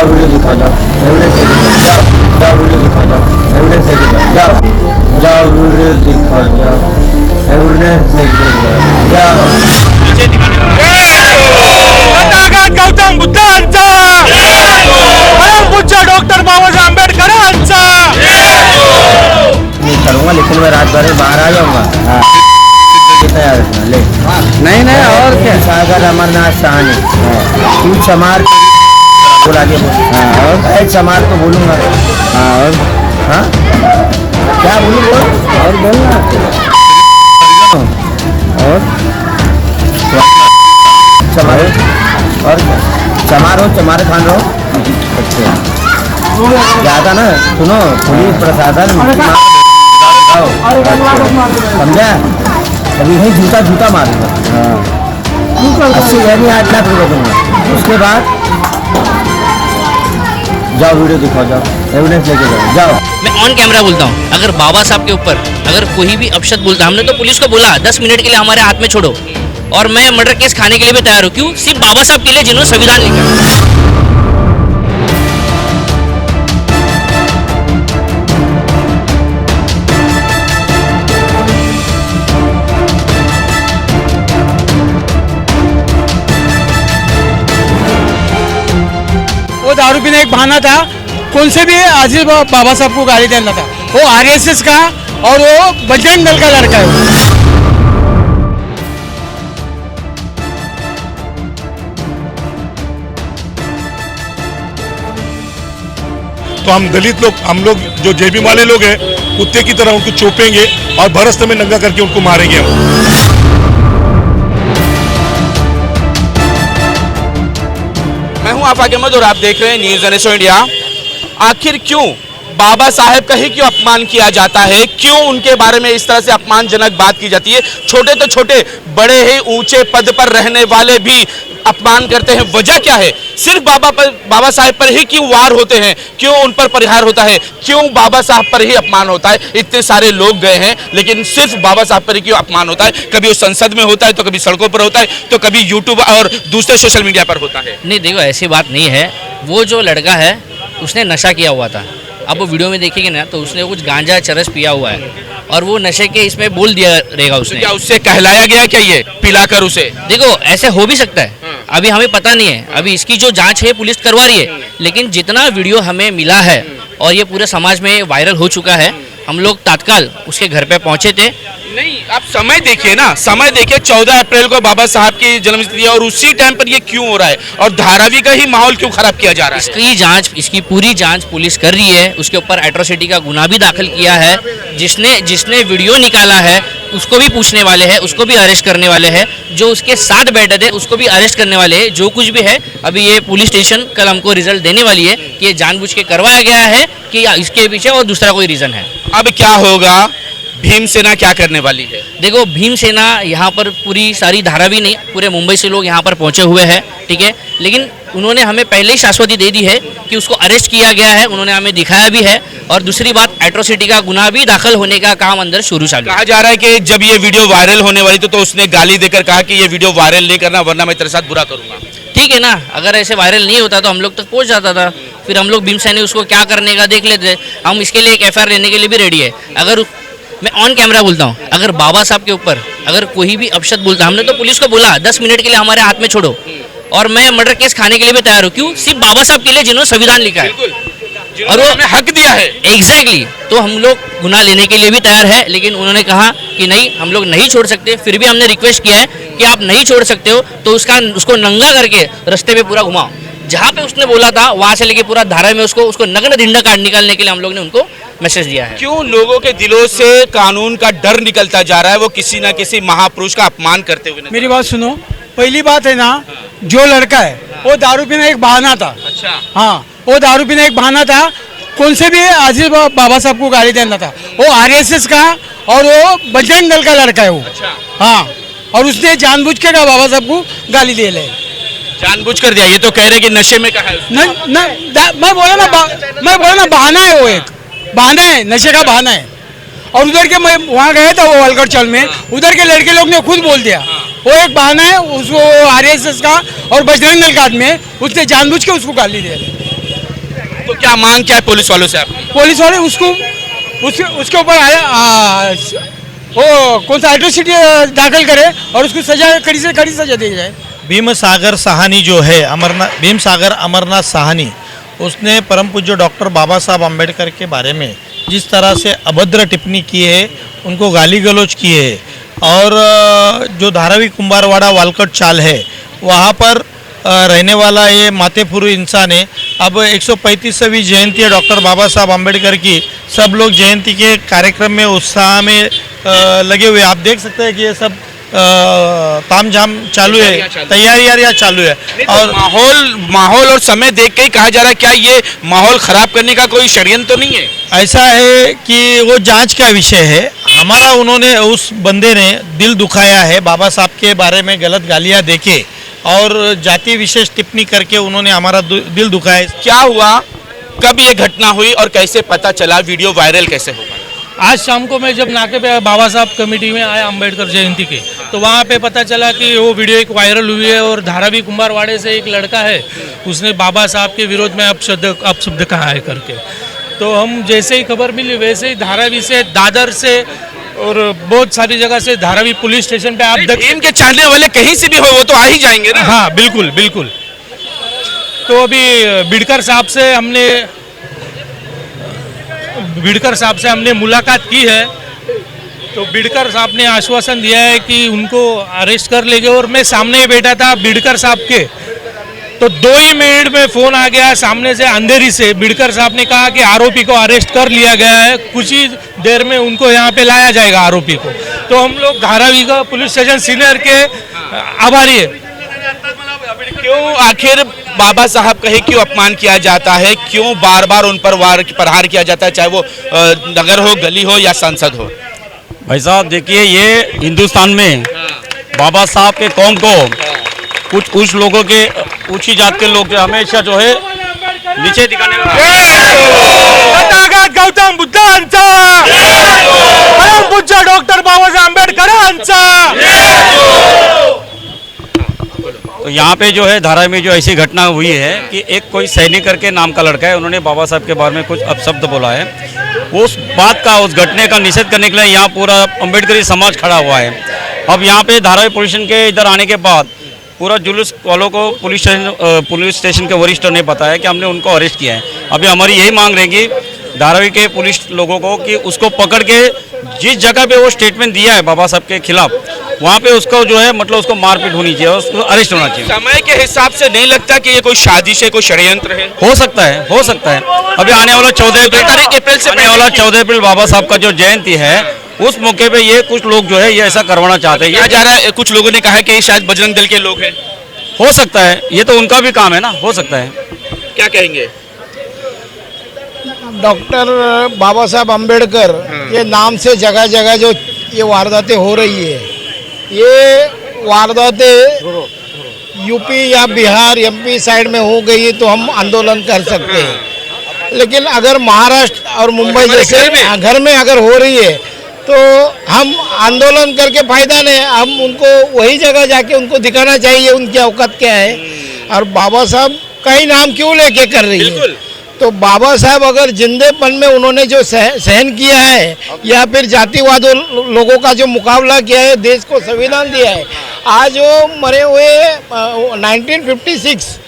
जाओ वीडियो दिखा जाओ, एविडेंस जाओ वीडियो दिखा जाओ, एविडेंस जाओ जाओ वीडियो दिखा जाओ, एविडेंस जाओ। गौतम बुद्धांचा परमपूज्य डॉक्टर बाबासाहेब आंबेडकरांचा नहीं करूँगा, लेकिन मैं रात भर में बाहर आ जाऊँगा। तैयार रखना ले। नहीं और क्या, सागर अमरनाथ शाहनी तू समार बोल आगे बोल। और समार तो बोलूँगा। और हाँ क्या बोलूँ बोल, और बोलना। और चमारे और चमारो चमारे खान रहो। अच्छा ज़्यादा ना सुनो, पुलिस प्रशासन समझा, अभी नहीं जूता जूता मारूंगा। 80,000 8 लाख रुपये दूंगा। उसके बाद जाओ वीडियो दिखाओ, जाओ एविडेंस लेके जाओ। मैं ऑन कैमरा बोलता हूँ, अगर बाबा साहब के ऊपर अगर कोई भी अपशब्द बोलता, हमने तो पुलिस को बोला 10 मिनट के लिए हमारे हाथ में छोड़ो, और मैं मर्डर केस खाने के लिए भी तैयार हूँ। क्यों? सिर्फ बाबा साहब के लिए जिन्होंने संविधान लिखा। वो दारू पीना एक बहाना था, कौन से भी आजीज बाबा साहब को गाली देना था। वो आरएसएस का और वो बजरंग दल का लड़का है। तो हम दलित लोग, हम लोग जो जेबी वाले लोग हैं, कुत्ते की तरह उनको चोपेंगे और भरस्त में नंगा करके उनको मारेंगे हम। मैं हूं आफाक अहमद और आप देख रहे हैं न्यूज़ NSO इंडिया। आखिर क्यों बाबा साहेब का ही क्यों अपमान किया जाता है, क्यों उनके बारे में इस तरह से अपमानजनक बात की जाती है? छोटे तो छोटे, बड़े ही ऊंचे पद पर रहने वाले भी अपमान करते हैं। वजह क्या है? सिर्फ बाबा साहेब पर ही क्यों वार होते हैं, क्यों उन पर परिहार होता है, क्यों बाबा साहब पर ही अपमान होता है? इतने सारे लोग गए हैं, लेकिन सिर्फ बाबा साहब पर ही क्यों अपमान होता है? कभी वो संसद में होता है, तो कभी सड़कों पर होता है, तो कभी यूट्यूब और दूसरे सोशल मीडिया पर होता है। नहीं देखो, ऐसी बात नहीं है। वो जो लड़का है उसने नशा किया हुआ था। अब वो वीडियो में देखेंगे ना, तो उसने कुछ गांजा चरस पिया हुआ है और वो नशे के इसमें बोल दिया रहेगा उसने। क्या उससे कहलाया गया क्या ये पिलाकर उसे? देखो ऐसे हो भी सकता है, अभी हमें पता नहीं है। अभी इसकी जो जांच है पुलिस करवा रही है, लेकिन जितना वीडियो हमें मिला है और ये पूरे समाज में वायरल हो चुका है, हम लोग तत्काल उसके घर पे पहुंचे थे। नहीं, आप समय देखिए ना, समय देखिए। 14 अप्रैल को बाबा साहब की जन्मतिथि है और उसी टाइम पर ये क्यों हो रहा है, और धारावी का ही माहौल क्यों खराब किया जा रहा है? इसकी पूरी जांच पुलिस कर रही है। उसके ऊपर एट्रोसिटी का गुनाह भी दाखिल किया है। जिसने वीडियो निकाला है उसको भी पूछने वाले हैं, उसको भी अरेस्ट करने वाले हैं। जो उसके साथ बैठे थे उसको भी अरेस्ट करने वाले हैं। जो कुछ भी है, अभी ये पुलिस स्टेशन कल हमको रिजल्ट देने वाली है कि ये जानबूझ के करवाया गया है कि इसके पीछे और दूसरा कोई रीजन है। अब क्या होगा? भीम सेना क्या करने वाली है? देखो, भीम सेना यहाँ पर पूरी सारी धारावी नहीं, पूरे मुंबई से लोग यहाँ पर पहुँचे हुए हैं, ठीक है। लेकिन उन्होंने हमें पहले ही शाश्वती दे दी है कि उसको अरेस्ट किया गया है, उन्होंने हमें दिखाया भी है। और दूसरी बात, एट्रोसिटी का गुनाह भी दाखिल होने का काम अंदर शुरू चालू। कहा जा रहा है कि जब ये वीडियो वायरल होने वाली तो उसने गाली देकर कहा कि ये वीडियो वायरल नहीं करना, वरना मैं तेरे साथ बुरा करूंगा। ठीक है ना, अगर ऐसे वायरल नहीं होता तो हम लोग तक पहुँच जाता था। फिर हम लोग भीम सेना उसको क्या करने का देख लेते। हम इसके लिए एक FIR लेने के लिए भी रेडी है। अगर मैं ऑन कैमरा बोलता हूँ, अगर बाबा साहब के ऊपर अगर कोई भी अपशब्द बोलता, हमने तो पुलिस को बोला 10 मिनट के लिए हमारे हाथ में छोड़ो, और मैं मर्डर केस खाने के लिए भी तैयार हूँ। क्यों? सिर्फ बाबा साहब के लिए जिन्होंने संविधान लिखा है और वो हमें हक दिया है। एग्जैक्टली। तो हम लोग गुनाह लेने के लिए भी तैयार है, लेकिन उन्होंने कहा कि नहीं, हम लोग नहीं छोड़ सकते। फिर भी हमने रिक्वेस्ट किया है कि आप नहीं छोड़ सकते हो तो उसको नंगा करके रास्ते पे पूरा घुमाओ। जहाँ पे उसने बोला था वहाँ से लेके पूरा धारा में उसको नग्न ढिंढा निकालने के लिए हम लोग ने उनको मैसेज दिया है। क्यों लोगों के दिलों से कानून का डर निकलता जा रहा है? वो किसी ना किसी महापुरुष का अपमान करते हुए। मेरी बात सुनो, पहली बात है ना, जो लड़का है वो दारू पीना एक बहाना था। अच्छा। हाँ, वो दारू पीना एक बहाना था, कौन से भी आजीज बाबा साहब को गाली देना था। वो आरएसएस का और वो बजरंग दल का लड़का है वो। अच्छा। हाँ, और उसने जानबूझ के कहा बाबा साहब को गाली दे ले। जानबूझ कर दिया? ये तो कह रहे कि नशे में कहा है। मैं बोला ना बहाना है, वो एक बहाना है, नशे का बहाना है। और उधर के मैं वहाँ गया था वो वलगढ़ चल में, उधर के लड़के लोग ने खुद बोल दिया वो एक बहाना है, उसको आरएसएस का और बजरंग दल का आदमी, उसने जानबूझ के उसको गाली दे रहे। तो क्या मांग क्या है पुलिस वालों से आपकी? पुलिस वाले उसके ऊपर वो कौन सा एट्रोसिटी दाखिल करे और उसको सजा, कड़ी से कड़ी सजा दी जाए। भीमसागर साहनी जो है, भीमसागर अमरनाथ साहनी, उसने परम पूज्य डॉक्टर बाबा साहब अम्बेडकर के बारे में जिस तरह से अभद्र टिप्पणी की है, उनको गाली गलौज किए है, और जो धारावी कुंभारवाड़ा वालकट चाल है वहाँ पर रहने वाला ये मातेपुरु इंसान है। अब 135वीं जयंती है डॉक्टर बाबा साहब अम्बेडकर की, सब लोग जयंती के कार्यक्रम में उत्साह में लगे हुए। आप देख सकते हैं कि ये सब तामझाम चालू है, तैयारियां चालू है। और माहौल और समय देख के ही कहा जा रहा है, क्या ये माहौल खराब करने का कोई षड्यंत्र तो नहीं है? ऐसा है कि वो जांच का विषय है। हमारा उन्होंने, उस बंदे ने दिल दुखाया है बाबा साहब के बारे में गलत गालियां देके और जाति विशेष टिप्पणी करके उन्होंने हमारा दिल दुखाया। क्या हुआ, कब ये घटना हुई और कैसे पता चला, वीडियो वायरल कैसे होगा? आज शाम को मैं जब नाके पे बाबा साहब कमेटी में आया अम्बेडकर जयंती के, तो वहाँ पे पता चला कि वो वीडियो एक वायरल हुई है और धारावी कुंभारवाड़े से एक लड़का है, उसने बाबा साहब के विरोध में अपशब्द कहा है करके। तो हम जैसे ही खबर मिली वैसे ही धारावी से, दादर से और बहुत सारी जगह से धारावी पुलिस स्टेशन पे आप इनके चाहने वाले कहीं से भी हो वो तो आ ही जाएंगे ना। हाँ बिल्कुल बिल्कुल। तो अभी बिडकर साहब से हमने मुलाकात की है, तो बिडकर साहब ने आश्वासन दिया है कि उनको अरेस्ट कर लेंगे। और मैं सामने ही बैठा था बिडकर साहब के, तो 2 ही मिनट में फोन आ गया सामने से, अंधेरी से। बिडकर साहब ने कहा कि आरोपी को अरेस्ट कर लिया गया है, कुछ ही देर में उनको यहाँ पे लाया जाएगा आरोपी को। तो हम लोग धारावी का पुलिस स्टेशन सीनियर के आभारी है। क्यों आखिर बाबा साहब का ही क्यों अपमान किया जाता है, क्यों बार बार उन पर प्रहार किया जाता है, चाहे वो नगर हो, गली हो या संसद हो? भाई साहब देखिए, ये हिंदुस्तान में बाबा साहब के कौम को कुछ लोगों के, ऊंची जात के लोग हमेशा जो है नीचे दिखाने का। गौतम बुद्धांचा, परम पूज्य डॉक्टर बाबासाहेब आंबेडकरांचा। तो यहाँ पे जो है धारा में जो ऐसी घटना हुई है कि एक कोई सैनिक करके नाम का लड़का है, उन्होंने बाबा साहब के बारे में कुछ अपशब्द बोला है। उस बात का, उस घटने का निषेध करने के लिए यहाँ पूरा अम्बेडकरी समाज खड़ा हुआ है। अब यहाँ पे धारावी पुलिस स्टेशन के इधर आने के बाद पूरा जुलूस वालों को पुलिस स्टेशन के वरिष्ठ ने बताया कि हमने उनको अरेस्ट किया है। अभी हमारी यही मांग रहेगी धारावी के पुलिस लोगों को कि उसको पकड़ के जिस जगह पे वो स्टेटमेंट दिया है बाबा साहब के खिलाफ, वहाँ पे उसको जो है मतलब उसको मारपीट होनी चाहिए, उसको अरेस्ट होना चाहिए। समय के हिसाब से नहीं लगता कि ये कोई साजिश है, कोई षड्यंत्र है? हो सकता है, हो सकता है। अभी आने वाला 14 अप्रैल बाबा साहब का जो जयंती है, उस मौके पे ये कुछ लोग जो है ये ऐसा करवाना चाहते हैं। कहा जा रहा है, कुछ लोगों ने कहा है कि शायद बजरंग दल के लोग हैं। हो सकता है, ये तो उनका भी काम है ना, हो सकता है। क्या कहेंगे? डॉक्टर बाबा साहब अम्बेडकर के नाम से जगह जगह जो ये वारदातें हो रही है, ये वारदातें यूपी या बिहार, एमपी साइड में हो गई तो हम आंदोलन कर सकते हैं, लेकिन अगर महाराष्ट्र और मुंबई जैसे घर में अगर हो रही है तो हम आंदोलन करके फायदा नहीं। हम उनको वही जगह जाके उनको दिखाना चाहिए उनकी औकात क्या है और बाबा साहब का ही नाम क्यों लेके कर रही है। तो बाबा साहब अगर जिंदेपन में उन्होंने जो सहन किया है या फिर जातिवाद लोगों का जो मुकाबला किया है, देश को संविधान दिया है, आज वो मरे हुए 1956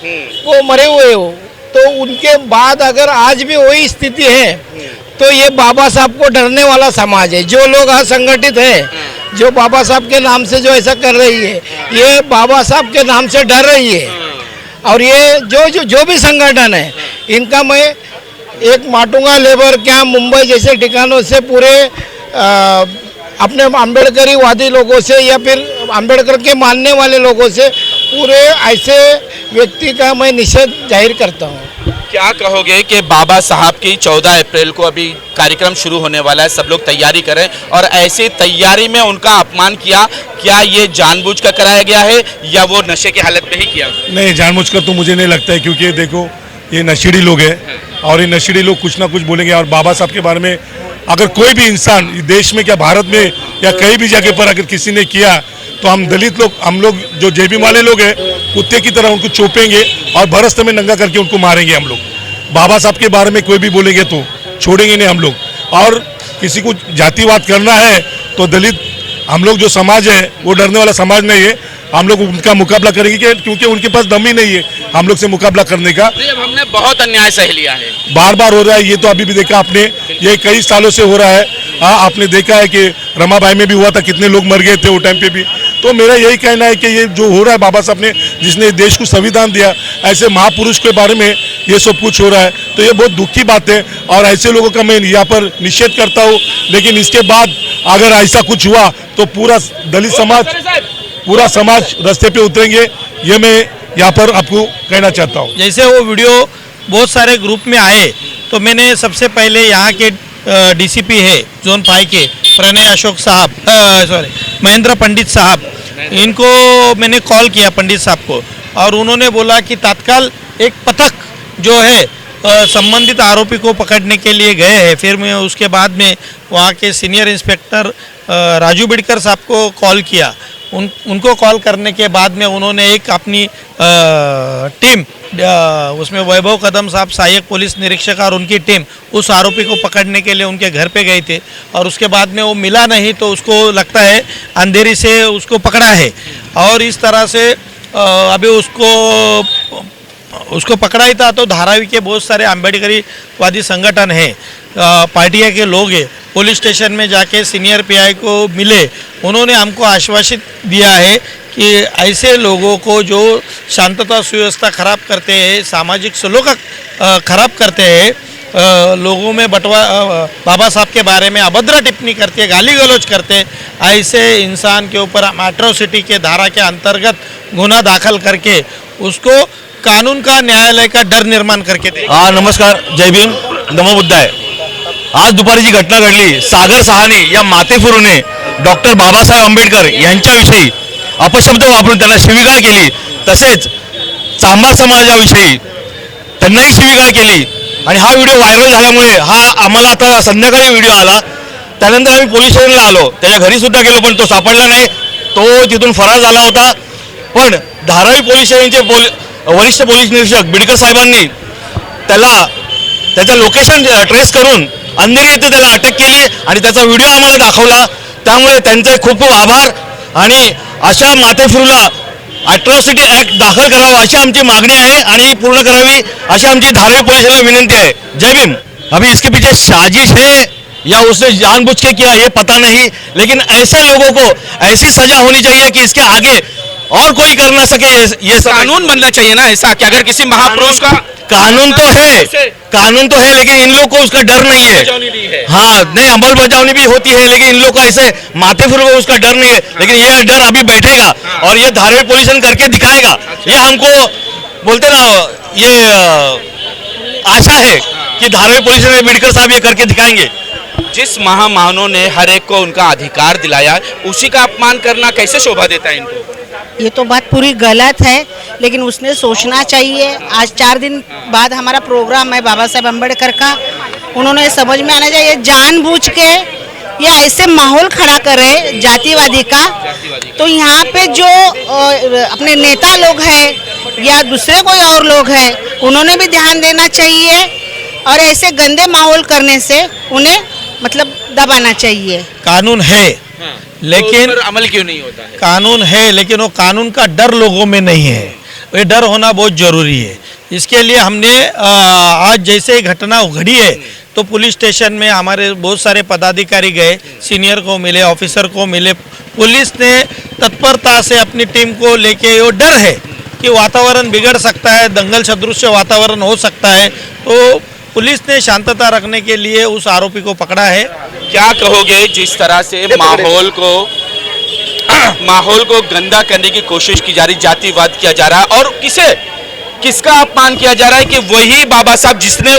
वो मरे हुए हो, तो उनके बाद अगर आज भी वही स्थिति है तो ये बाबा साहब को डरने वाला समाज है। जो लोग असंगठित है, जो बाबा साहब के नाम से जो ऐसा कर रही है, ये बाबा साहब के नाम से डर रही है। और ये जो भी संगठन है, इनका मैं एक माटूंगा लेबर कैंप मुंबई जैसे ठिकानों से पूरे अपने अम्बेडकरी वादी लोगों से या फिर अम्बेडकर के मानने वाले लोगों से पूरे ऐसे व्यक्ति का मैं निषेध जाहिर करता हूँ। क्या कहोगे कि बाबा साहब की 14 अप्रैल को अभी कार्यक्रम शुरू होने वाला है, सब लोग तैयारी करें और ऐसी तैयारी में उनका अपमान किया, क्या ये जानबूझ कर कराया गया है या वो नशे की हालत में ही किया? नहीं, जानबूझ कर तो मुझे नहीं लगता है, क्योंकि देखो ये नशेड़ी लोग हैं और ये नशेड़ी लोग कुछ ना कुछ बोलेंगे। और बाबा साहब के बारे में अगर कोई भी इंसान देश में, क्या भारत में या कहीं भी जगह पर अगर किसी ने किया तो हम दलित लोग, हम लोग जो जेबी वाले लोग हैं, कुत्ते की तरह उनको चोपेंगे और भरस्त में नंगा करके उनको मारेंगे हम लोग। बाबा साहब के बारे में कोई भी बोलेंगे तो छोड़ेंगे नहीं हम लोग। और किसी को जातिवाद करना है तो दलित हम लोग जो समाज है वो डरने वाला समाज नहीं है। हम लोग उनका मुकाबला करेंगे क्योंकि उनके पास दम ही नहीं है हम लोग से मुकाबला करने का। अब हमने बहुत अन्याय सह लिया है, बार बार हो रहा है, ये तो अभी भी देखा आपने, ये कई सालों से हो रहा है। हाँ, आपने देखा है कि रमाबाई में भी हुआ था, कितने लोग मर गए थे वो टाइम पे भी। तो मेरा यही कहना है कि ये जो हो रहा है, बाबा साहब ने जिसने देश को संविधान दिया, ऐसे महापुरुष के बारे में ये सब कुछ हो रहा है, तो ये बहुत दुख की बात है। और ऐसे लोगों का मैं यहाँ पर निषेध करता हूँ। लेकिन इसके बाद अगर ऐसा कुछ हुआ तो पूरा दलित समाज, पूरा समाज रास्ते पे उतरेंगे, ये मैं यहाँ पर आपको कहना चाहता हूँ। जैसे वो वीडियो बहुत सारे ग्रुप में आए तो मैंने सबसे पहले यहाँ के डीसीपी है जोन 5 के प्रणय अशोक साहब, सॉरी महेंद्र पंडित साहब, इनको मैंने कॉल किया पंडित साहब को, और उन्होंने बोला कि तत्काल एक पथक जो है संबंधित आरोपी को पकड़ने के लिए गए हैं। फिर मैं उसके बाद में वहाँ के सीनियर इंस्पेक्टर राजू बिडकर साहब को कॉल किया। उनको कॉल करने के बाद में उन्होंने एक अपनी टीम, उसमें वैभव कदम साहब सहायक पुलिस निरीक्षक और उनकी टीम उस आरोपी को पकड़ने के लिए उनके घर पे गए थे। और उसके बाद में वो मिला नहीं तो उसको लगता है अंधेरी से उसको पकड़ा है। और इस तरह से अभी उसको पकड़ा ही था। तो धारावी के बहुत सारे अम्बेडकरीवादी संगठन हैं, पार्टियां के लोग हैं, पुलिस स्टेशन में जाके सीनियर पीआई को मिले। उन्होंने हमको आश्वासित दिया है कि ऐसे लोगों को जो शांतता सुव्यवस्था खराब करते हैं, सामाजिक सलोखा खराब करते हैं, लोगों में बाबा साहब के बारे में अभद्र टिप्पणी करते हैं, गाली गलौज करते हैं, ऐसे इंसान के ऊपर एट्रोसिटी के धारा के अंतर्गत गुना दाखिल करके उसको कानून का, न्यायालय का डर निर्माण करके दे। हाँ नमस्कार, जय भीम, नमो बुद्धाय। आज दुपारी जी घटना घडली, सागर सहानी या मातेफिरूने डॉक्टर बाबासाहेब आंबेडकर यांच्याविषयी अपशब्द वापरून त्यांना शिवीगाळ केली, तसेच चांभार समाजाविषयी त्यांनाही शिवीगाळ केली। आणि हा व्हिडिओ व्हायरल झाल्यामुळे हा आम्हाला आता संध्याकाळी व्हिडिओ आला, त्यानंतर आम्ही पोलीस स्टेशनला आलो, त्याच्या घरी सुद्धा गेलो पण तो सापडला नाही, तो तिथून फरार झाला होता। पण धारावी पोलीस स्टेशनचे वरिष्ठ पोलीस निरीक्षक बिडकर साहेबांनी त्याचं लोकेशन ट्रेस करून अंधेरी येथे त्याला अटक केली आणि त्याचा व्हिडिओ आम्हाला दाखवला। त्यामुळे त्यांचे खूप खूप आभार। आणि अशा माथेफिरूला अट्रॉसिटी ॲक्ट दाखल करावा अशी आमची मागणी आहे आणि पूर्ण करावी अशी आमची धारावी पोलिसांना विनंती है। जय भीम। अभी इसके पीछे साजिश है या उसने जानबूझ के किया ये पता नहीं, लेकिन ऐसे लोगों को ऐसी सजा होनी चाहिए कि इसके आगे और कोई कर ना सके। ये कानून बनना चाहिए ना ऐसा कि अगर किसी महापुरुष का कानून तो है लेकिन इन लोग को उसका डर नहीं है। हाँ नहीं, अमलबजावनी भी होती है लेकिन इन लोग को ऐसे माथेफिरू को उसका डर नहीं है। लेकिन ये डर अभी बैठेगा और ये धारावी पुलिस करके दिखाएगा। ये हमको बोलते ना, ये आशा है कि धारावी पुलिस बिडकर साहब ये करके दिखाएंगे। जिस महामानव ने हर एक को उनका अधिकार दिलाया, उसी का अपमान करना कैसे शोभा देता है इनको? ये तो बात पूरी गलत है, लेकिन उसने सोचना चाहिए। आज 4 दिन बाद हमारा प्रोग्राम है बाबा साहेब अम्बेडकर का, उन्होंने समझ में आना चाहिए जानबूझ के ये ऐसे माहौल खड़ा कर रहे जातिवादी का। तो यहाँ पे जो अपने नेता लोग हैं या दूसरे कोई और लोग हैं, उन्होंने भी ध्यान देना चाहिए और ऐसे गंदे माहौल करने से उन्हें मतलब दबाना चाहिए। कानून है लेकिन तो अमल क्यों नहीं होता है? कानून है लेकिन वो कानून का डर लोगों में नहीं है, ये डर होना बहुत ज़रूरी है। इसके लिए हमने आज जैसे घटना घड़ी है तो पुलिस स्टेशन में हमारे बहुत सारे पदाधिकारी गए, सीनियर को मिले, ऑफिसर को मिले। पुलिस ने तत्परता से अपनी टीम को लेके, वो डर है कि वातावरण बिगड़ सकता है, दंगल सदृश वातावरण हो सकता है, तो पुलिस ने शांतता रखने के लिए उस आरोपी को पकड़ा है। क्या कहोगे जिस तरह से माहौल को गंदा करने की कोशिश की जा रही, जातिवाद किया जा रहा है, और किसका अपमान किया जा रहा है कि वही बाबा साहब जिसने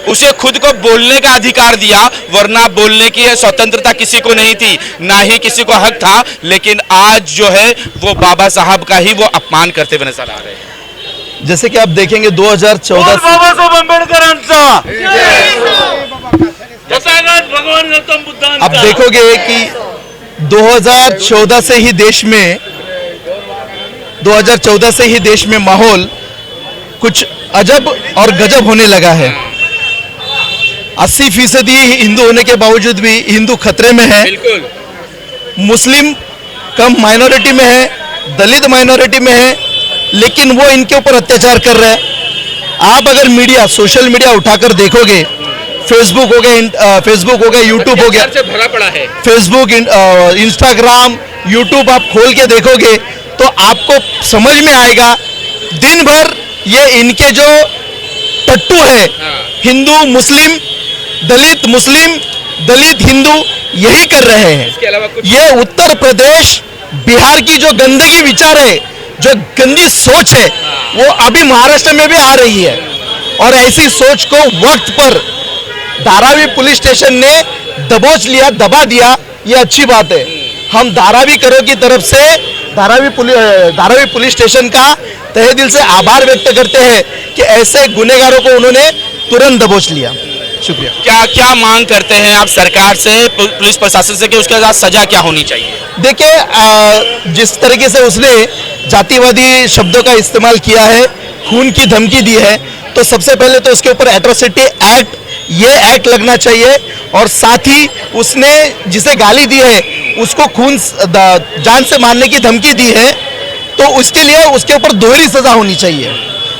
उसे खुद को बोलने का अधिकार दिया, वरना बोलने की स्वतंत्रता किसी को नहीं थी, ना ही किसी को हक था, लेकिन आज जो है वो बाबा साहब का ही वो अपमान करते हुए नजर आ रहे हैं। जैसे कि आप देखेंगे 2014 बाबासाहेब आंबेडकरांचा आप देखोगे कि 2014 से ही देश में माहौल कुछ अजब और गजब होने लगा है। 80% हिंदू होने के बावजूद भी हिंदू खतरे में है, मुस्लिम कम माइनॉरिटी में है, दलित माइनॉरिटी में है, लेकिन वो इनके ऊपर अत्याचार कर रहे हैं। आप अगर मीडिया, सोशल मीडिया उठाकर देखोगे, फेसबुक हो गया, यूट्यूब हो गया, भरा पड़ा है फेसबुक, इंस्टाग्राम, यूट्यूब आप खोल के देखोगे तो आपको समझ में आएगा दिन भर ये इनके जो टट्टू है, हिंदू मुस्लिम, दलित मुस्लिम, दलित हिंदू, यही कर रहे हैं। ये उत्तर प्रदेश बिहार की जो गंदगी विचार है, जो गंदी सोच है, वो अभी महाराष्ट्र में भी आ रही है। और ऐसी सोच को वक्त पर धारावी पुलिस स्टेशन ने दबोच लिया, दबा दिया, ये अच्छी बात है। हम धारावी करो की तरफ से धारावी पुलिस स्टेशन का तहे दिल से आभार व्यक्त करते हैं कि ऐसे गुनहगारों को उन्होंने तुरंत दबोच लिया। शुक्रिया। क्या क्या मांग करते हैं आप सरकार से, पुलिस प्रशासन से, कि उसके साथ सजा क्या होनी चाहिए? देखिए, जिस तरीके से उसने जातिवादी शब्दों का इस्तेमाल किया है, खून की धमकी दी है, तो सबसे पहले तो उसके ऊपर एट्रोसिटी एक्ट, ये एक्ट लगना चाहिए। और साथ ही उसने जिसे गाली दी है, उसको खून जान से मारने की धमकी दी है, तो उसके लिए उसके ऊपर दोहरी सजा होनी चाहिए।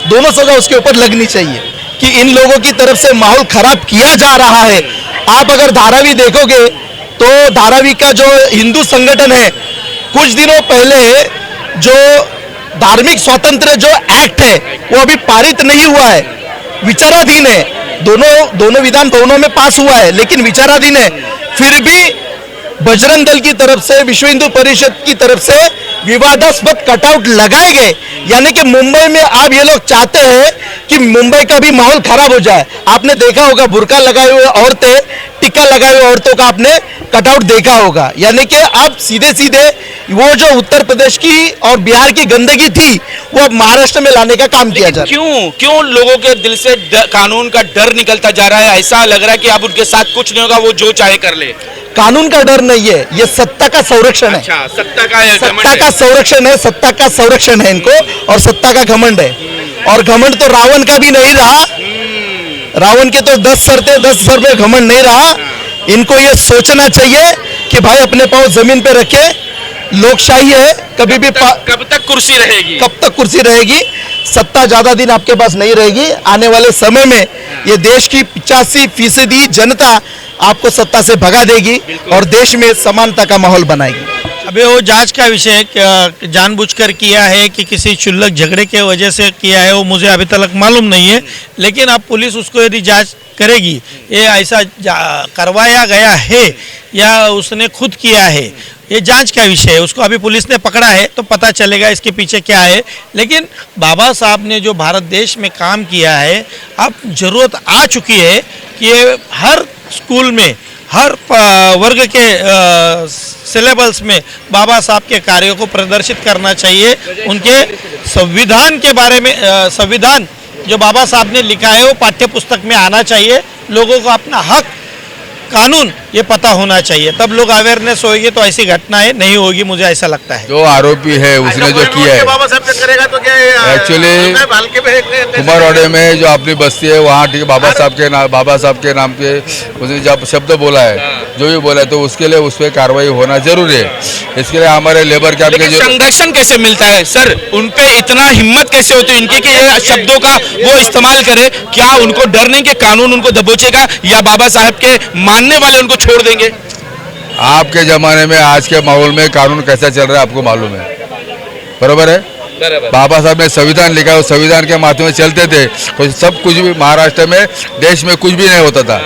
दोनों सजा उसके ऊपर लगनी चाहिए कि इन लोगों की तरफ से माहौल खराब किया जा रहा है। आप अगर धारावी देखोगे तो धारावी का जो हिंदू संगठन है, कुछ दिनों पहले जो धार्मिक स्वातंत्र जो एक्ट है वो अभी पारित नहीं हुआ है, विचाराधीन है। दोनों विधान भवनों में पास हुआ है, लेकिन विचाराधीन है। फिर भी बजरंग दल की तरफ से, विश्व हिंदू परिषद की तरफ से विवादास्पद कटआउट लगाए गए। यानी कि मुंबई में अब ये लोग चाहते हैं कि मुंबई का भी माहौल खराब हो जाए। आपने देखा होगा बुर्का लगाए हुए औरतें, टिक्का लगाए हुए औरतों का आपने कटआउट देखा होगा। यानी कि अब सीधे सीधे वो जो उत्तर प्रदेश की और बिहार की गंदगी थी, वो अब महाराष्ट्र में लाने का काम किया जा रहा है। क्यों लोगों के दिल से कानून का डर निकलता जा रहा है? ऐसा लग रहा है कि अब उनके साथ कुछ नहीं होगा, वो जो चाहे कर ले। कानून का डर नहीं है, ये सत्ता का संरक्षण है। अच्छा, सत्ता का संरक्षण है, सत्ता का संरक्षण है इनको, और सत्ता का घमंड है। और घमंड तो रावण का भी नहीं रहा, रावण के तो 10 सर थे, 10 सर पे घमंड नहीं रहा। इनको ये सोचना चाहिए कि भाई अपने पांव जमीन पे रखे, लोकशाही है, कभी भी कब तक कुर्सी रहेगी, कब तक कुर्सी रहेगी, सत्ता ज्यादा दिन आपके पास नहीं रहेगी। आने वाले समय में ये देश की 85% जनता आपको सत्ता से भगा देगी और देश में समानता का माहौल बनाएगी। अभी वो जांच का विषय जानबूझकर किया है कि किसी क्षुल्लक झगड़े के वजह से किया है, वो मुझे अभी तक मालूम नहीं है। लेकिन अब पुलिस उसको यदि जांच करेगी, ये ऐसा करवाया गया है या उसने खुद किया है, ये जांच का विषय है। उसको अभी पुलिस ने पकड़ा है तो पता चलेगा इसके पीछे क्या है। लेकिन बाबा साहब ने जो भारत देश में काम किया है, अब ज़रूरत आ चुकी है कि ये हर स्कूल में, हर वर्ग के सिलेबस में बाबा साहब के कार्यों को प्रदर्शित करना चाहिए। उनके संविधान के बारे में, संविधान जो बाबा साहब ने लिखा है वो पाठ्य पुस्तक में आना चाहिए। लोगों को अपना हक, कानून ये पता होना चाहिए, तब लोग अवेयरनेस होगी तो ऐसी घटनाएं नहीं होगी, मुझे ऐसा लगता है। जो आरोपी है उसने जो किया है, एक्चुअली कुमारवाड़े में जो अपनी बस्ती है वहाँ ठीक बाबा साहब के नाम के उसने जब शब्द बोला है, जो भी बोला है, तो उसके लिए उस पर कार्रवाई होना जरूरी है। इसके लिए हमारे लेबर कैंप के जो संरक्षण कैसे मिलता है सर, उन पे इतना हिम्मत कैसे होती है इनकी कि ये शब्दों का वो इस्तेमाल करे? क्या उनको डर नहीं कि कानून उनको दबोचेगा, या बाबा साहब के मानने वाले उनको छोड़ देंगे? आपके जमाने में, आज के माहौल में कानून कैसा चल रहा है आपको मालूम है, बरोबर है। बाबा साहब ने संविधान लिखा, उस संविधान के माध्यम से चलते थे, तो सब कुछ भी महाराष्ट्र में, देश में कुछ भी नहीं होता था।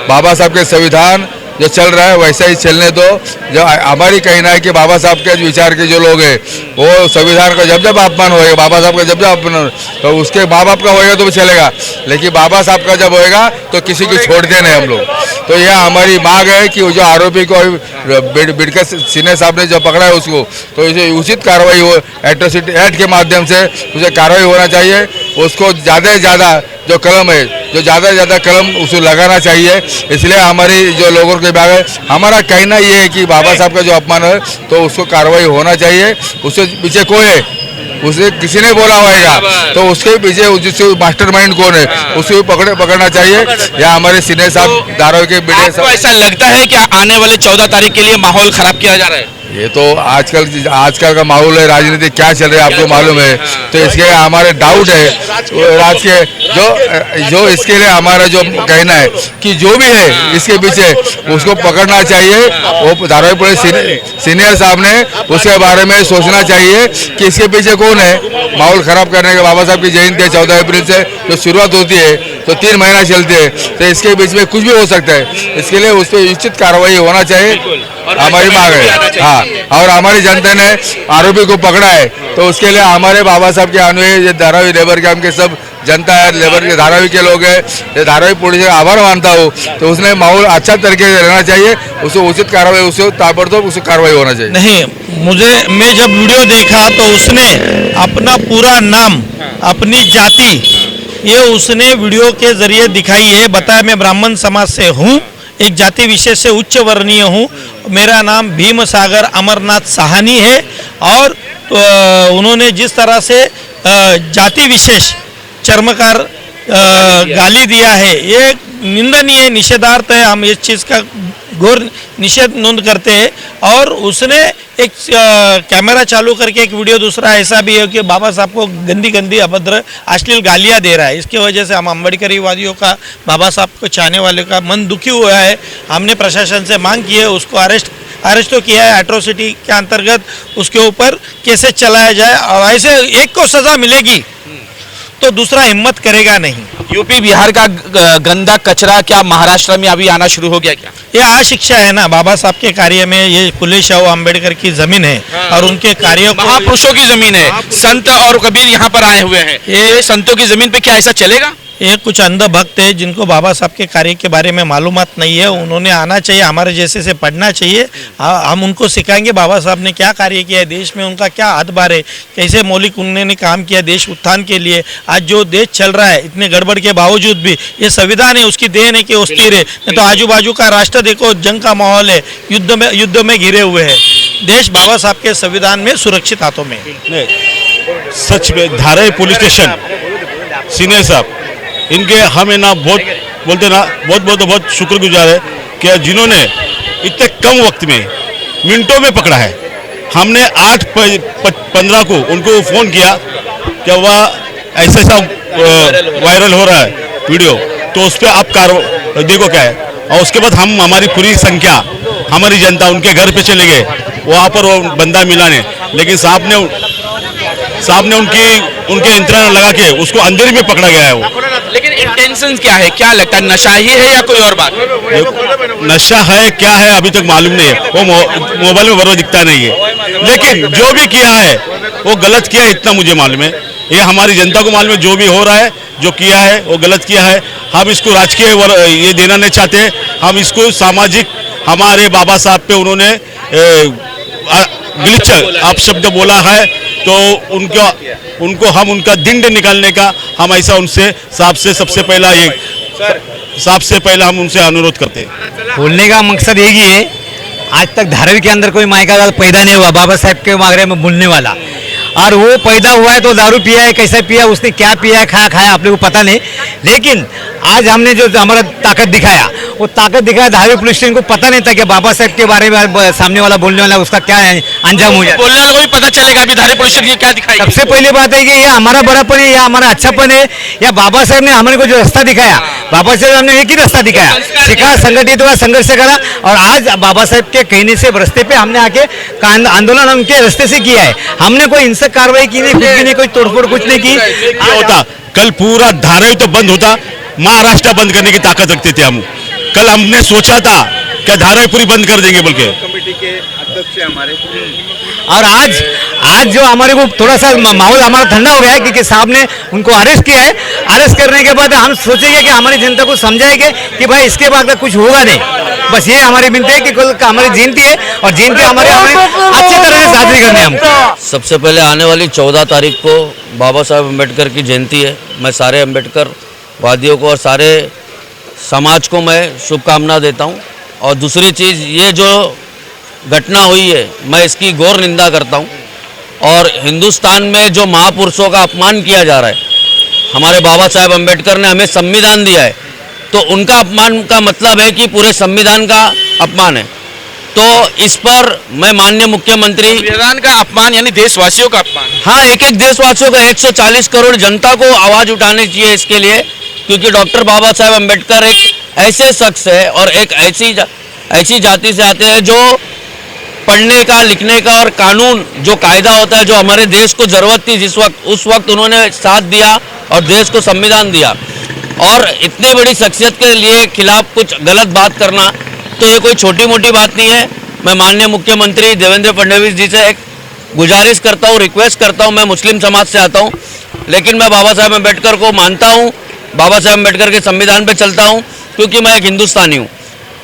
बाबा साहब के संविधान जो चल रहा है वैसा ही चलने दो। जो हमारी कहना है कि बाबा साहब के विचार के जो लोग हैं वो संविधान का जब जब अपमान होएगा, बाबा साहब का जब जब अपमान, तो उसके माँ बाप का होएगा तो भी चलेगा, लेकिन बाबा साहब का जब होएगा तो किसी को छोड़ते नहीं हम लोग। तो यह हमारी मांग है कि जो आरोपी को बिडकर सिन्हा साहब ने जो पकड़ा है उसको, तो इसे उचित कार्रवाई हो, एट्रोसिटी एक्ट के माध्यम से उसे कार्रवाई होना चाहिए। उसको ज़्यादा से ज़्यादा जो कलम है, जो ज़्यादा से ज़्यादा कलम उसे लगाना चाहिए। इसलिए हमारी जो लोगों के बारे में हमारा कहना ये है कि बाबा साहब का जो अपमान है तो उसको कार्रवाई होना चाहिए। उससे पीछे कोई है उसे किसी ने बोला होगा, तो उसके पीछे जिससे मास्टरमाइंड कौन है उसे पकड़ना चाहिए, या हमारे सीनियर साहब धारावी के बेटे आपको ऐसा लगता है कि आने वाले 14 तारीख के लिए माहौल खराब किया जा रहा है? ये तो आजकल का माहौल है, राजनीति क्या चल रहा है आपको मालूम है, तो इसके हमारे डाउट है राज के जो इसके लिए हमारा जो कहना है कि जो भी है इसके पीछे उसको पकड़ना चाहिए। वो धारावी पुलिस सीनियर साहब ने उसके बारे में सोचना चाहिए कि इसके पीछे कौन है। माहौल खराब करने के, बाबा साहब की जयंती है 14 अप्रैल से जो शुरुआत होती है तो 3 महीना चलती है, तो इसके बीच में कुछ भी हो सकता है। इसके लिए उस पर उचित कार्रवाई होना चाहिए, हमारी मांग है। हाँ, और हमारी जनता ने आरोपी को पकड़ा है, तो उसके लिए हमारे बाबा साहब के अनुयायी धारावी लेबर कैंप के सब जनता है, लेबर के धारावी के लोग हैं, धारावी पुलिस का आभार मानता हूँ। तो उसने माहौल अच्छा तरीके से रहना चाहिए, उसे उचित कार्रवाई, उसे ताबड़तोड़ उसे कार्रवाई होना चाहिए। नहीं, मैं जब वीडियो देखा तो उसने अपना पूरा नाम, अपनी जाति, ये उसने वीडियो के जरिए दिखाई है। बताया मैं ब्राह्मण समाज से हूँ, एक जाति विशेष से उच्च वर्णीय हूँ, मेरा नाम भीम सागर अमरनाथ साहनी है। और उन्होंने जिस तरह से जाति विशेष चर्मकार गाली दिया है, ये निंदनीय, निषेधार्थ है। हम इस चीज़ का घोर निषेध नोंद करते हैं। और उसने एक कैमरा चालू करके एक वीडियो, दूसरा ऐसा भी है कि बाबा साहब को गंदी गंदी अभद्र अश्लील गालियां दे रहा है। इसकी वजह से हम अम्बेडकरीवादियों का, बाबा साहब को चाहने वाले का मन दुखी हुआ है। हमने प्रशासन से मांग की है, उसको अरेस्ट तो किया है, एट्रोसिटी के अंतर्गत उसके ऊपर केसेस चलाया जाए, और ऐसे एक को सज़ा मिलेगी तो दूसरा हिम्मत करेगा नहीं। यूपी बिहार का गंदा कचरा क्या महाराष्ट्र में अभी आना शुरू हो गया क्या? ये अशिक्षा है ना, बाबा साहब के कार्य में। ये फुले शाहू अम्बेडकर की जमीन है और उनके कार्यों को, महापुरुषों की जमीन है, संत और कबीर यहाँ पर आए हुए हैं। ये संतों की जमीन पे क्या ऐसा चलेगा? ये कुछ अंध भक्त है जिनको बाबा साहब के कार्य के बारे में मालूमात नहीं है, उन्होंने आना चाहिए, हमारे जैसे से पढ़ना चाहिए। हम उनको सिखाएंगे बाबा साहब ने क्या कार्य किया है, देश में उनका क्या हाथ-बार है, कैसे मौलिक उन्होंने काम किया देश उत्थान के लिए। आज जो देश चल रहा है इतने गड़बड़ के बावजूद भी, ये संविधान है, उसकी देन है कि वो स्थिर है। नहीं तो आजू बाजू का राष्ट्र देखो, जंग का माहौल है, युद्ध में घिरे हुए हैं। देश बाबा साहब के संविधान में सुरक्षित हाथों में। सच में धारावी पुलिस स्टेशन सीनियर साहब, इनके हम ना बहुत बोलते ना बहुत शुक्रगुजार है कि जिन्होंने इतने कम वक्त में मिनटों में पकड़ा है। हमने 8/15 को उनको फ़ोन किया कि वह ऐसा वायरल हो रहा है वीडियो, तो उस पर आप देखो क्या है। और उसके बाद हम हमारी पूरी संख्या, हमारी जनता उनके घर पे चले गए, वहाँ पर वो बंदा मिला नहीं, लेकिन साहब ने उनके यंत्रणा लगा के उसको अंधेरे में पकड़ा गया है वो। लेकिन इंटेंशन क्या है, क्या लगता है, नशा ही है या कोई और बात? नशा है क्या है अभी तक मालूम नहीं है, वो मोबाइल में बराबर दिखता नहीं है, लेकिन जो भी किया है वो गलत किया है, इतना मुझे मालूम है। ये हमारी जनता को मालूम है, जो भी हो रहा है, जो किया है वो गलत किया है। हम इसको राजकीय ये देना नहीं चाहते, हम इसको सामाजिक, हमारे बाबा साहब पे उन्होंने गिलिच अपशब्द बोला है, तो उनको हम उनका दंड निकालने का हम ऐसा उनसे साहब से सबसे पहला हम उनसे अनुरोध करते हैं। बोलने का मकसद यही है, आज तक धारावी के अंदर कोई मायका पैदा नहीं हुआ बाबा साहब के बारे में बोलने वाला, और वो पैदा हुआ है तो दारू पिया है, कैसा पिया, उसने क्या पिया है, खाया आप लोगों को पता नहीं। लेकिन आज हमने जो हमारा ताकत दिखाया, वो ताकत दिखाया धारावी पुलिस स्टेशन को पता नहीं था कि बाबा साहब के बारे में सामने वाला बोलने वाला उसका क्या अंजाम हो जाए। बोलने वाले को भी पता चलेगा अभी धारावी पुलिस स्टेशन क्या दिखाई। सबसे पहली बात है कि यह हमारा बड़ापन है, यह हमारा अच्छापन है, या बाबा साहब ने हमारे को जो रास्ता दिखाया, बाबा साहब हमने एक ही रास्ता दिखाया, सिखा, संगठित हुआ, संघर्ष करा, और आज बाबा साहब के कहने से रास्ते पे हमने आके आंदोलन उनके रास्ते से किया है। हमने कोई हिंसक कार्रवाई की नहीं, कुछ भी नहीं, कोई तोड़फोड़ कुछ नहीं की। क्या होता, कल पूरा धारावी तो बंद होता, महाराष्ट्र बंद करने की ताकत रखते थे हम। कल हमने सोचा था कि धारावी पूरी बंद कर देंगे बोल के। कमेटी के अध्यक्ष हमारे, और आज जो हमारे को थोड़ा सा माहौल हमारा ठंडा हो गया है, क्योंकि साहब ने उनको अरेस्ट किया है। अरेस्ट करने के बाद हम सोचेंगे कि हमारी जनता को समझाएंगे कि भाई इसके बाद कुछ होगा नहीं। बस ये हमारी विनती है कि कल हमारी जयंती है, और जयंती हमारे अच्छी तरह से शादी करनी है हमको। सबसे पहले आने वाली 14 तारीख को बाबा साहब अम्बेडकर की जयंती है। मैं सारे अम्बेडकर वादियों को और सारे समाज को मैं शुभकामना देता हूं। और दूसरी चीज़, ये जो घटना हुई है, मैं इसकी घोर निंदा करता हूं। और हिंदुस्तान में जो महापुरुषों का अपमान किया जा रहा है, हमारे बाबा साहेब अम्बेडकर ने हमें संविधान दिया है, तो उनका अपमान का मतलब है कि पूरे संविधान का अपमान है। तो इस पर मैं माननीय मुख्यमंत्री, संविधान का अपमान यानी देशवासियों का अपमान। हाँ, एक एक देशवासियों का 140 करोड़ जनता को आवाज उठानी चाहिए इसके लिए, क्योंकि डॉक्टर बाबा साहेब अम्बेडकर एक ऐसे शख्स है और एक ऐसी जाति से आते हैं जो पढ़ने का, लिखने का और कानून जो कायदा होता है, जो हमारे देश को जरूरत थी जिस वक्त, उस वक्त उन्होंने साथ दिया और देश को संविधान दिया। और इतनी बड़ी शख्सियत के लिए खिलाफ कुछ गलत बात करना तो ये कोई छोटी मोटी बात नहीं है। मैं माननीय मुख्यमंत्री देवेंद्र फडणवीस जी से एक गुजारिश करता हूँ, रिक्वेस्ट करता हूँ। मैं मुस्लिम समाज से आता हूँ, लेकिन मैं बाबा साहेब अम्बेडकर को मानता हूँ, बाबा साहेब अम्बेडकर के संविधान पे चलता हूँ, क्योंकि मैं एक हिंदुस्तानी हूँ।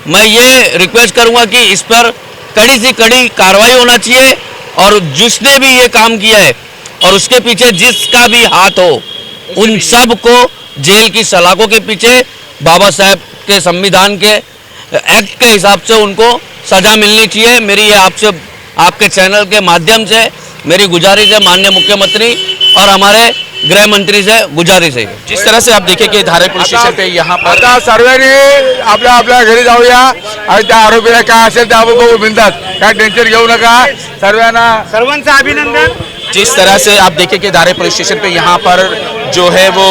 मैं ये रिक्वेस्ट करूँगा कि इस पर कड़ी से कड़ी कार्रवाई होना चाहिए, और जिसने भी ये काम किया है और उसके पीछे जिसका भी हाथ हो, उन सब को जेल की सलाखों के पीछे बाबा साहेब के संविधान के एक्ट के हिसाब से उनको सजा मिलनी चाहिए। मेरी ये आपसे, आपके चैनल के माध्यम से मेरी गुजारिश है माननीय मुख्यमंत्री और हमारे गृह मंत्री से गुजारिश है। जिस तरह से आप देखें कि धारावी पुलिस स्टेशन पे यहाँ पर आता सर्वांनी आपल्या घरी जाऊया आणि त्या आरोपीला काय असेल ते आपण बघू बिंदास, काय टेन्शन घेऊ नका। सर्वांचं अभिनंदन। जिस तरह से आप देखें कि धारावी पुलिस स्टेशन पे यहाँ पर जो है वो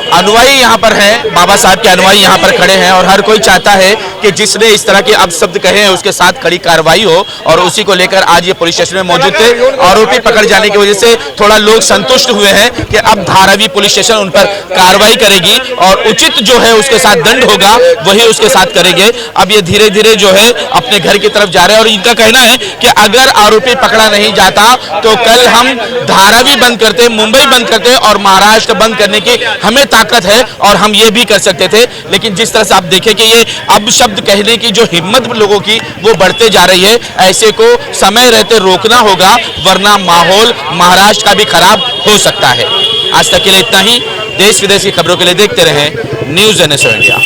अनुयायी यहाँ पर हैं, बाबा साहब के अनुयायी यहाँ पर खड़े हैं, और हर कोई चाहता है कि जिसने इस तरह के अपशब्द कहे हैं उसके साथ कड़ी कार्रवाई हो, और उसी को लेकर आज ये पुलिस स्टेशन में मौजूद थे। आरोपी पकड़ जाने की वजह से थोड़ा लोग संतुष्ट हुए हैं कि अब धारावी पुलिस स्टेशन उन पर कार्रवाई करेगी और उचित जो है उसके साथ दंड होगा वही उसके साथ करेंगे। अब ये धीरे धीरे जो है अपने घर की तरफ जा रहे हैं, और इनका कहना है कि अगर आरोपी पकड़ा नहीं जाता तो कल हम धारावी बंद करते, मुंबई बंद करते और महाराष्ट्र बंद करने की हमें ताकत है और हम ये भी कर सकते थे। लेकिन जिस तरह से आप देखें कि ये अब शब्द कहने की जो हिम्मत लोगों की वो बढ़ते जा रही है, ऐसे को समय रहते रोकना होगा, वरना माहौल महाराष्ट्र का भी खराब हो सकता है। आज तक के लिए इतना ही। देश विदेश की खबरों के लिए देखते रहें न्यूज़ NSO इंडिया।